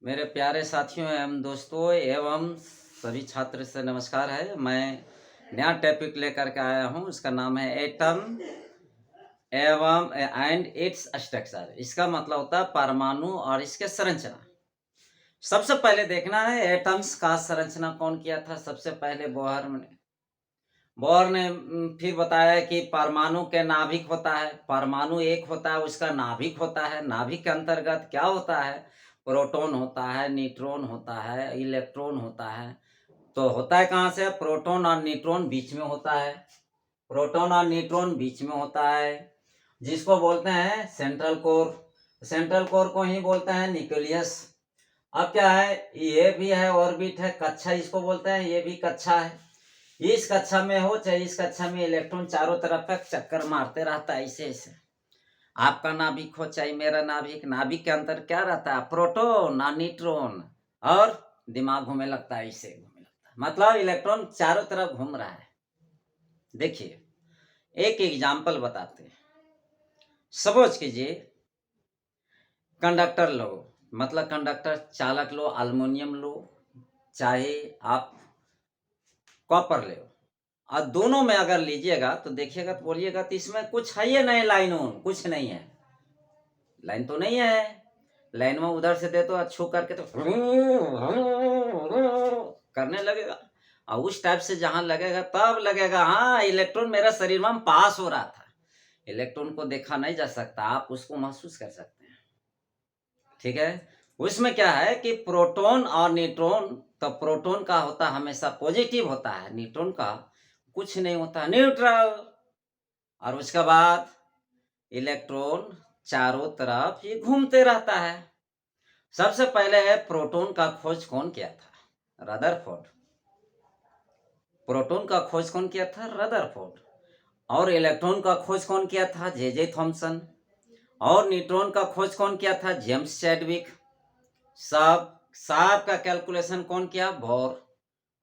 मेरे प्यारे साथियों एवं दोस्तों एवं सभी छात्र से नमस्कार है। मैं नया टॉपिक लेकर के आया हूँ। उसका नाम है एटम एवं एंड इट्स स्ट्रक्चर। इसका मतलब होता है परमाणु और इसके संरचना। सबसे पहले देखना है एटम्स का संरचना कौन किया था। सबसे पहले बोहर ने फिर बताया कि परमाणु के नाभिक होता है। परमाणु एक होता है, उसका नाभिक होता है। नाभिक के अंतर्गत क्या होता है? प्रोटॉन होता है, न्यूट्रॉन होता है, इलेक्ट्रॉन होता है। तो होता है कहाँ से? प्रोटॉन और न्यूट्रॉन बीच में होता है। प्रोटॉन और न्यूट्रॉन बीच में होता है, जिसको बोलते हैं सेंट्रल कोर। सेंट्रल कोर को ही बोलते हैं न्यूक्लियस। अब क्या है, ये भी है ऑर्बिट है, कक्षा इसको बोलते हैं, ये भी कक्षा है। इस कक्षा में हो चाहे इस कक्षा में, इलेक्ट्रॉन चारों तरफ का चक्कर मारते रहता है ऐसे ऐसे। आपका नाभिक हो चाहे मेरा नाभिक, नाभिक के अंदर क्या रहता है? प्रोटॉन और न्यूट्रॉन। और दिमाग घूमने लगता है, ऐसे घूमने लगता है, मतलब इलेक्ट्रॉन चारों तरफ घूम रहा है। देखिए एक एग्जाम्पल बताते हैं। सपोज कीजिए कंडक्टर लो, मतलब कंडक्टर चालक लो, अल्युमिनियम लो, चाहे आप कॉपर ले, और दोनों में अगर लीजिएगा तो देखिएगा तो बोलिएगा तो इसमें कुछ है ही नहीं, लाइन कुछ नहीं है। लाइन तो नहीं है। लाइन में उधर से दे तो छू करके तो करने लगेगा, और उस टाइप से जहां लगेगा तब लगेगा हाँ इलेक्ट्रॉन मेरा शरीर में पास हो रहा था। इलेक्ट्रॉन को देखा नहीं जा सकता, आप उसको महसूस कर सकते हैं। ठीक है। उसमें क्या है कि प्रोटॉन और न्यूट्रॉन, तो प्रोटॉन का होता हमेशा पॉजिटिव होता है, न्यूट्रॉन का कुछ नहीं होता, न्यूट्रल। और उसके बाद इलेक्ट्रॉन चारों तरफ ये घूमते रहता है। सबसे पहले है प्रोटॉन का खोज कौन किया था? रदरफोर्ड। प्रोटॉन का खोज कौन किया था? रदरफोर्ड। और इलेक्ट्रॉन का खोज कौन किया था? J Thomson. और न्यूट्रॉन का खोज कौन किया था? James Chadwick. सब सब का कैलकुलेशन कौन किया? बोर।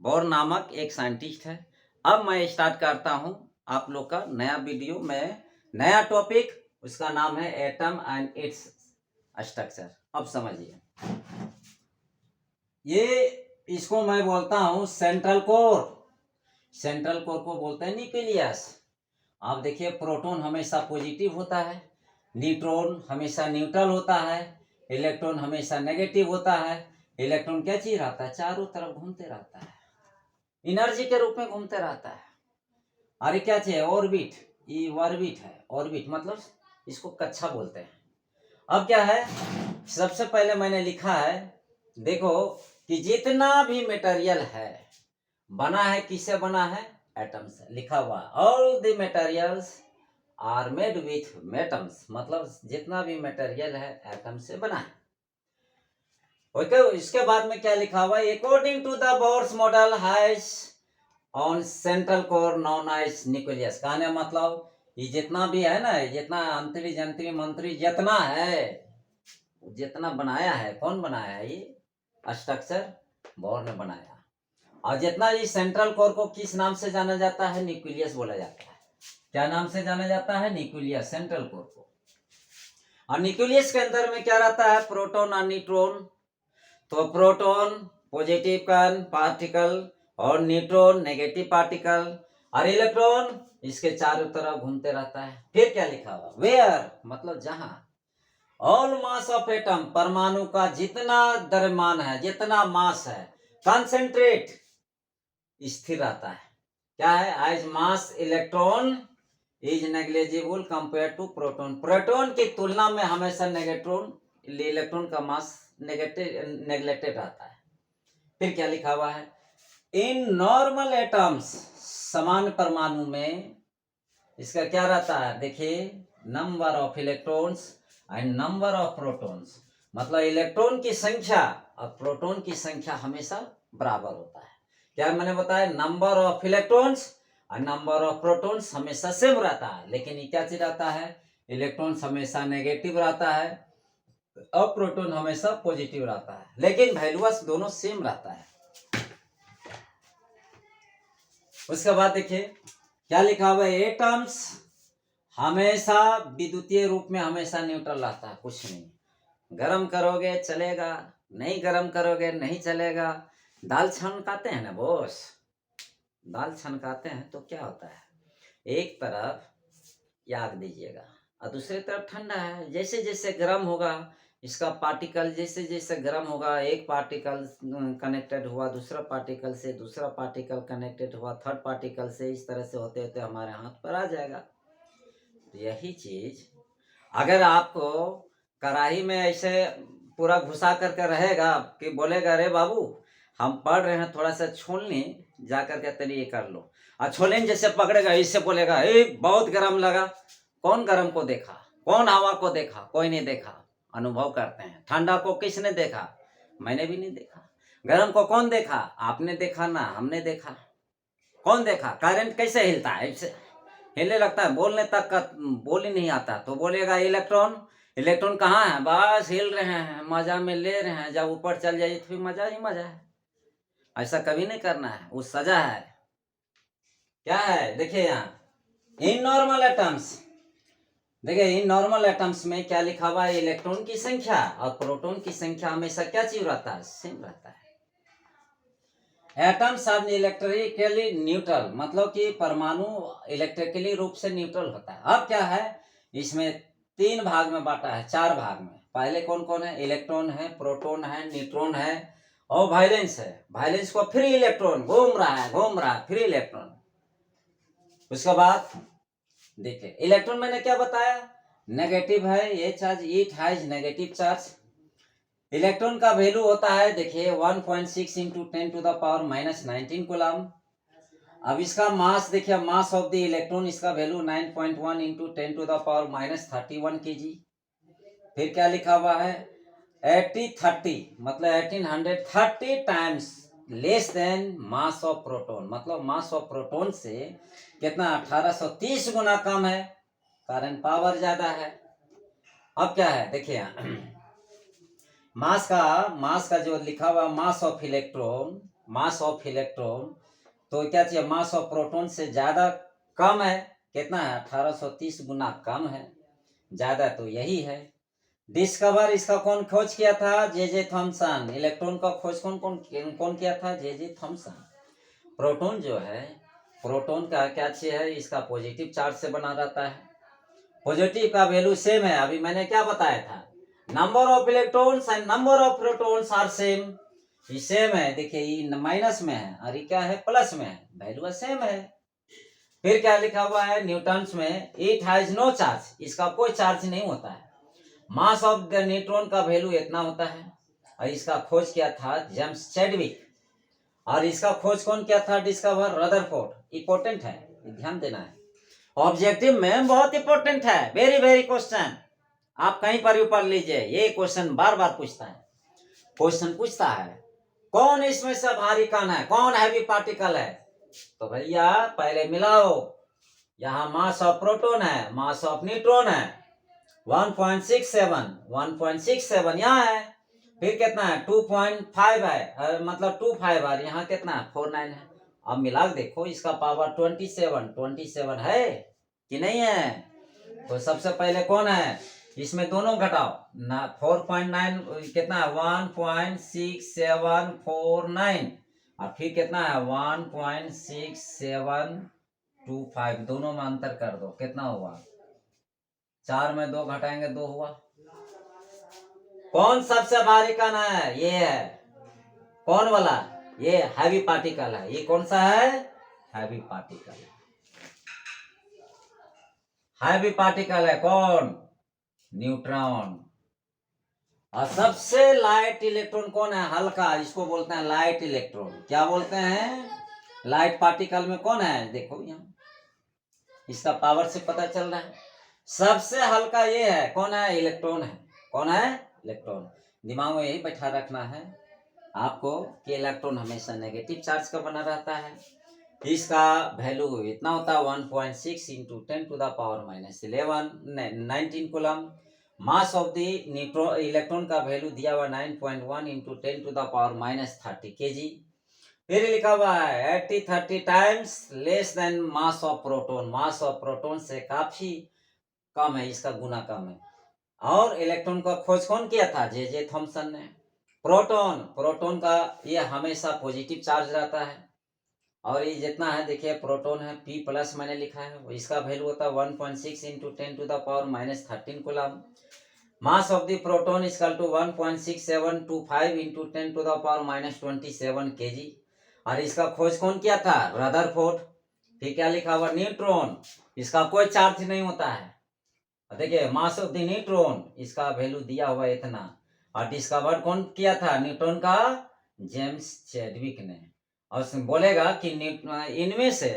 बोर नामक एक साइंटिस्ट है। अब मैं स्टार्ट करता हूं आप लोग का नया वीडियो में, नया टॉपिक। उसका नाम है एटम एंड इट्स स्ट्रक्चर। अब समझिए, ये इसको मैं बोलता हूं सेंट्रल कोर। सेंट्रल कोर को बोलते हैं न्यूक्लियस। आप देखिए प्रोटॉन हमेशा पॉजिटिव होता है, न्यूट्रॉन हमेशा न्यूट्रल होता है, इलेक्ट्रॉन हमेशा नेगेटिव होता है। इलेक्ट्रॉन क्या चीज रहता है? चारों तरफ घूमते रहता है, एनर्जी के रूप में घूमते रहता है। अरे क्या चाहिए? ऑर्बिट। ये ऑर्बिट है, ऑर्बिट मतलब इसको कक्षा बोलते हैं। अब क्या है, सबसे पहले मैंने लिखा है, देखो कि जितना भी मटेरियल है बना है किससे बना है? एटम से। लिखा हुआ all the materials are made with atoms, मतलब जितना भी मटेरियल है एटम से बना है। ओके, इसके बाद में क्या लिखा हुआ है? According to the Bohr's model has on central core known as nucleus. कहने मतलब ये जितना भी है ना, जितना अंतरी जंतरी मंत्री जितना है, जितना बनाया है, कौन बनाया है? ये स्ट्रक्चर बोर ने बनाया। और जितना ये सेंट्रल कोर को किस नाम से जाना जाता है? न्यूक्लियस बोला जाता है। क्या नाम से जाना जाता है? न्यूक्लियस, सेंट्रल कोर को। और न्यूक्लियस के अंदर में क्या रहता है? प्रोटॉन और न्यूट्रॉन। तो प्रोटॉन पॉजिटिव पार्टिकल और न्यूट्रॉन नेगेटिव पार्टिकल, और इलेक्ट्रॉन इसके चारों तरफ घूमते रहता है। फिर क्या लिखा हुआ? वेयर मतलब जहां। ऑल मास ऑफ एटम, परमाणु का जितना द्रव्यमान है, जितना मास है, कंसेंट्रेट स्थिर रहता है। क्या है? As mass electron is negligible compare to proton. Proton की तुलना में हमेशा इलेक्ट्रॉन का मास नेग्लेक्टेड रहता है। फिर क्या लिखा हुआ है? इन नॉर्मल एटम्स, समान परमाणु में इसका क्या रहता है? देखिए, number of electrons and number of protons, मतलब इलेक्ट्रॉन की संख्या और प्रोटॉन की संख्या हमेशा बराबर होता है। क्या मैंने बताया? नंबर ऑफ इलेक्ट्रॉन्स और नंबर ऑफ प्रोटॉन्स हमेशा सेम रहता है, लेकिन ये क्या चीज रहता है? इलेक्ट्रॉन्स हमेशा नेगेटिव रहता है और प्रोटॉन हमेशा पॉजिटिव रहता है, लेकिन वैल्यूस दोनों सेम रहता है। उसके बाद देखिए क्या लिखा हुआ है? एटम्स हमेशा विद्युतीय रूप में हमेशा न्यूट्रल रहता है, कुछ नहीं। गरम करोगे चलेगा, नहीं गरम करोगे नहीं चलेगा। दाल छनकाते हैं ना बॉस, दाल छनकाते हैं तो क्या होता है, एक तरफ याग दीजिएगा और दूसरी तरफ ठंडा है। जैसे जैसे गर्म होगा इसका पार्टिकल, जैसे जैसे गर्म होगा एक पार्टिकल कनेक्टेड हुआ दूसरा पार्टिकल से, दूसरा पार्टिकल कनेक्टेड हुआ थर्ड पार्टिकल से, इस तरह से होते होते हमारे हाथ पर आ जाएगा। तो यही चीज अगर आपको कढ़ाई में ऐसे पूरा घुसा करके रहेगा कि बोलेगा अरे बाबू हम पढ़ रहे हैं थोड़ा सा छोलनी जा करके तेरी ये कर लो, और छोले जैसे पकड़ेगा इससे बोलेगा ए बहुत गर्म लगा। कौन गर्म को देखा, कौन हवा को देखा, कोई नहीं देखा। अनुभव करते हैं। ठंडा को किसने देखा, मैंने भी नहीं देखा। गर्म को कौन देखा, आपने देखा ना हमने देखा। कौन देखा, करंट कैसे हिलता है, ऐसे हिले लगता है, बोलने तक का बोल ही नहीं आता तो बोलेगा इलेक्ट्रॉन, इलेक्ट्रॉन कहाँ है, बस हिल रहे हैं मजा में ले रहे हैं, जब ऊपर चल जाइए तो फिर मजा ही मजा है। ऐसा कभी नहीं करना है, वो सजा है। क्या है देखिए यहाँ इन नॉर्मल एटम्स, देखिए इन नॉर्मल एटम्स में क्या लिखा हुआ है, इलेक्ट्रॉन की संख्या और प्रोटॉन की संख्या हमेशा क्या चीज रहता है, सेम रहता है। एटम्स आर इलेक्ट्रिकली न्यूट्रल, मतलब कि परमाणु इलेक्ट्रिकली रूप से न्यूट्रल होता है। अब क्या है, इसमें तीन भाग में बांटा है, चार भाग में। पहले कौन कौन है, इलेक्ट्रॉन है, प्रोटॉन है, न्यूट्रॉन है और वायलेंस है। वायलेंस को फ्री इलेक्ट्रॉन घूम रहा है, घूम रहा है फ्री इलेक्ट्रॉन। उसके बाद देखिए इलेक्ट्रॉन मैंने क्या बताया, नेगेटिव है ये charge, it has negative charge. Electron का वैल्यू होता है देखिए 1.6 इंटू 10⁻⁻19 कूलम। अब इसका मास देखिए, मास ऑफ द इलेक्ट्रॉन, इसका वैल्यू 9.1 इंटू 10⁻31 kg। फिर क्या लिखा हुआ है 1830, मतलब 1830 times less then mass of proton, मतलब मास ऑफ प्रोटॉन से कितना 1830 गुना कम है, कारण पावर ज्यादा है। अब क्या है देखिए मास का जो लिखा हुआ mass of electron, mass of electron तो क्या चाहिए, मास ऑफ प्रोटॉन से ज्यादा कम है, कितना है 1830 गुना कम है, ज्यादा तो यही है। डिस्कवर इसका कौन खोज किया था, जे थॉमसन। इलेक्ट्रॉन का खोज कौन कौन कौन किया था, जे थॉमसन। प्रोटॉन जो है, प्रोटॉन का क्या चीज है, इसका पॉजिटिव चार्ज से बना रहता है। पॉजिटिव का वैल्यू सेम है, अभी मैंने क्या बताया था, number of electrons and number of protons are same. ये सेम है, देखिए ये माइनस में है और ये क्या है प्लस में है, वैल्यू सेम है। फिर क्या लिखा हुआ है न्यूटन्स में, इट हैज नो चार्ज, इसका कोई चार्ज नहीं होता है। मास ऑफ द न्यूट्रॉन का वैल्यू इतना होता है, और इसका खोज किया था जेम्स चैडविक। और इसका खोज कौन किया था, डिस्कवर रदरफोर्ड। इंपॉर्टेंट है, ध्यान देना है, ऑब्जेक्टिव में बहुत इंपॉर्टेंट है, वेरी वेरी क्वेश्चन। आप कहीं पर भी पढ़ लीजिए, ये क्वेश्चन बार बार पूछता है। क्वेश्चन पूछता है कौन इसमें से भारी कण है, कौन हैवी पार्टिकल है, तो भैया पहले मिलाओ, यहाँ मास ऑफ प्रोटॉन है, मास ऑफ न्यूट्रॉन है 1.67 यहाँ है। फिर कितना है 2.5 है, मतलब 25 है, यहाँ कितना है 49 है। अब मिला देखो इसका पावर 27 है कि नहीं है। तो सबसे पहले कौन है, इसमें दोनों घटाओ ना, 4.9 कितना है 1.6749, और फिर कितना है 1.6725, दोनों में अंतर कर दो, कितना हुआ 4 में 2 घटाएंगे 2 हुआ। कौन सबसे भारी कण है, ये है, कौन वाला, ये हैवी पार्टिकल है। ये कौन सा है, हैवी पार्टिकल है। हैवी पार्टिकल है कौन, न्यूट्रॉन। और सबसे लाइट इलेक्ट्रॉन कौन है, हल्का, इसको बोलते हैं लाइट इलेक्ट्रॉन। क्या बोलते हैं, लाइट पार्टिकल में कौन है, देखो यहाँ इसका पावर से पता चल रहा है। सबसे हल्का ये है, कौन है, इलेक्ट्रॉन है। कौन है, इलेक्ट्रॉन। दिमाग में यही बैठा रखना है आपको कि इलेक्ट्रॉन हमेशा नेगेटिव चार्ज का बना रहता है। इसका वैल्यू इतना होता है 1.6 into 10⁻⁻11 19 coulomb. Mass of the neutron, electron का वैल्यू दिया हुआ 9.1 इंटू 10⁻30 kg। फिर लिखा हुआ है 80-30 times less then mass of proton, mass of proton से काफी कम है, इसका गुना कम है। और इलेक्ट्रॉन का खोज कौन किया था? जे थॉमसन ने। प्रोटॉन, प्रोटॉन का ये हमेशा पॉजिटिव चार्ज रहता है, और ये जितना है देखिए प्रोटॉन है P प्लस मैंने लिखा है, इसका वैल्यू होता है 1.6 into 10⁻⁻³ coulomb. Mass of the proton equal to 1.6725 into 10⁻⁻27 kg। और इसका खोज कौन किया था? रदरफोर्ड। फिर क्या लिखा हुआ? न्यूट्रॉन, इसका कोई चार्ज नहीं होता है। देखिए मास ऑफ द न्यूट्रॉन, इसका वैल्यू दिया हुआ इतना। और डिस्कवर कौन किया था? न्यूट्रॉन का जेम्स चैडविक ने। और बोलेगा कि इनमें से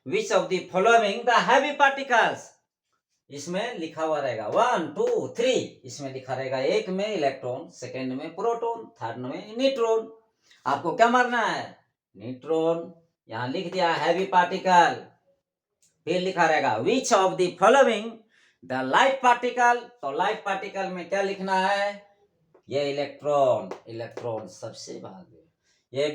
which of the following the heavy particles, इसमें लिखा हुआ रहेगा 1 2 3, इसमें लिखा रहेगा एक में इलेक्ट्रॉन, सेकंड में प्रोटॉन, थर्ड में न्यूट्रॉन। आपको क्या मारना है? न्यूट्रॉन। यहाँ लिख दिया हैवी पार्टिकल, फिर लिखा रहेगा which of the following the light particle, तो लाइट पार्टिकल में क्या लिखना है? ये इलेक्ट्रॉन, इलेक्ट्रॉन सबसे भाग ये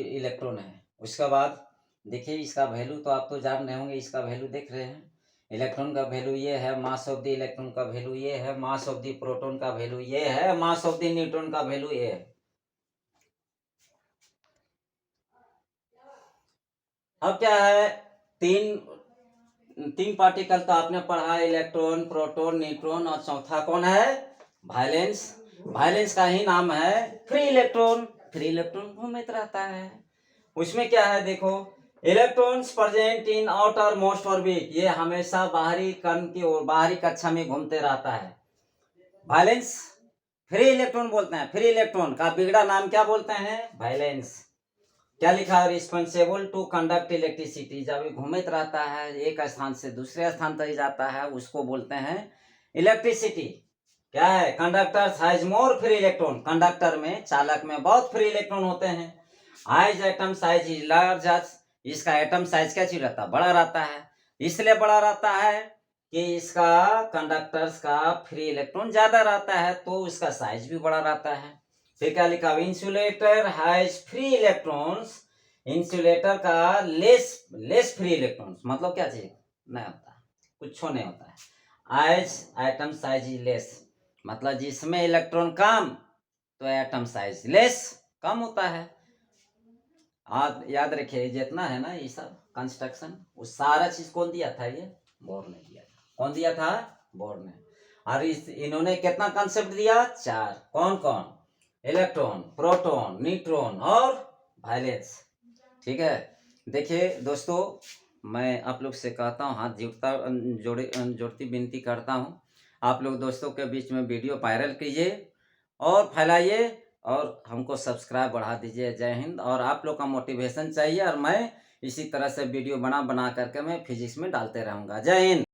इलेक्ट्रॉन है। उसके बाद देखिए इसका वैल्यू तो आप तो जान रहे होंगे, इसका वैल्यू देख रहे हैं। इलेक्ट्रॉन का वैल्यू ये है, मास ऑफ द इलेक्ट्रॉन का वैल्यू ये है, मास ऑफ द प्रोटॉन का वैल्यू ये है, मास ऑफ द न्यूट्रॉन का वैल्यू ये है। अब क्या है? तीन पार्टिकल तो आपने पढ़ा, इलेक्ट्रॉन, प्रोटॉन, न्यूट्रॉन, और चौथा कौन है? वायलेंस। वायलेंस का ही नाम है फ्री इलेक्ट्रॉन। फ्री इलेक्ट्रॉन घूमते रहता है। उसमें क्या है देखो, electrons present in outer most orbit, ये हमेशा बाहरी कण की ओर, बाहरी कक्षा में घूमते रहता है। वायलेंस फ्री इलेक्ट्रॉन बोलते हैं। फ्री इलेक्ट्रॉन का बिगड़ा नाम क्या बोलते हैं? वायलेंस। क्या लिखा है? रिस्पॉन्सिबल टू कंडक्ट इलेक्ट्रिसिटी, जब ये घूमत रहता है एक स्थान से दूसरे स्थान तक जाता है, उसको बोलते हैं इलेक्ट्रिसिटी। क्या है? Conductor has more free electron, conductor में, चालक में बहुत फ्री इलेक्ट्रॉन होते हैं। Eyes atom size is large, इसका एटम साइज क्या चीज रहता है? बड़ा रहता है। इसलिए बड़ा रहता है कि इसका कंडक्टर्स का फ्री इलेक्ट्रॉन ज्यादा रहता है, तो इसका साइज भी बड़ा रहता है। फिर क्या लिखा? Insulator has free electrons, insulator का लेस फ्री इलेक्ट्रॉन्स, मतलब क्या चीज नहीं होता, कुछ नहीं होता है। As atom size is less, मतलब जिसमें इलेक्ट्रॉन कम तो एटम साइज लेस, कम होता है। आप याद रखिए जितना है ना ये सब कंस्ट्रक्शन, वो सारा चीज कौन दिया था? ये बोर ने दिया था। कौन दिया था? बोर ने। और इन्होंने कितना कंसेप्ट दिया? 4। कौन कौन? इलेक्ट्रॉन, प्रोटॉन, न्यूट्रॉन और वायलेंस। ठीक है। देखिए दोस्तों, मैं आप लोग से कहता हूँ, हाथ जोड़ती विनती करता हूँ, आप लोग दोस्तों के बीच में वीडियो वायरल कीजिए और फैलाइए, और हमको सब्सक्राइब बढ़ा दीजिए। जय हिंद। और आप लोग का मोटिवेशन चाहिए, और मैं इसी तरह से वीडियो बना करके मैं फिजिक्स में डालते रहूँगा। जय हिंद।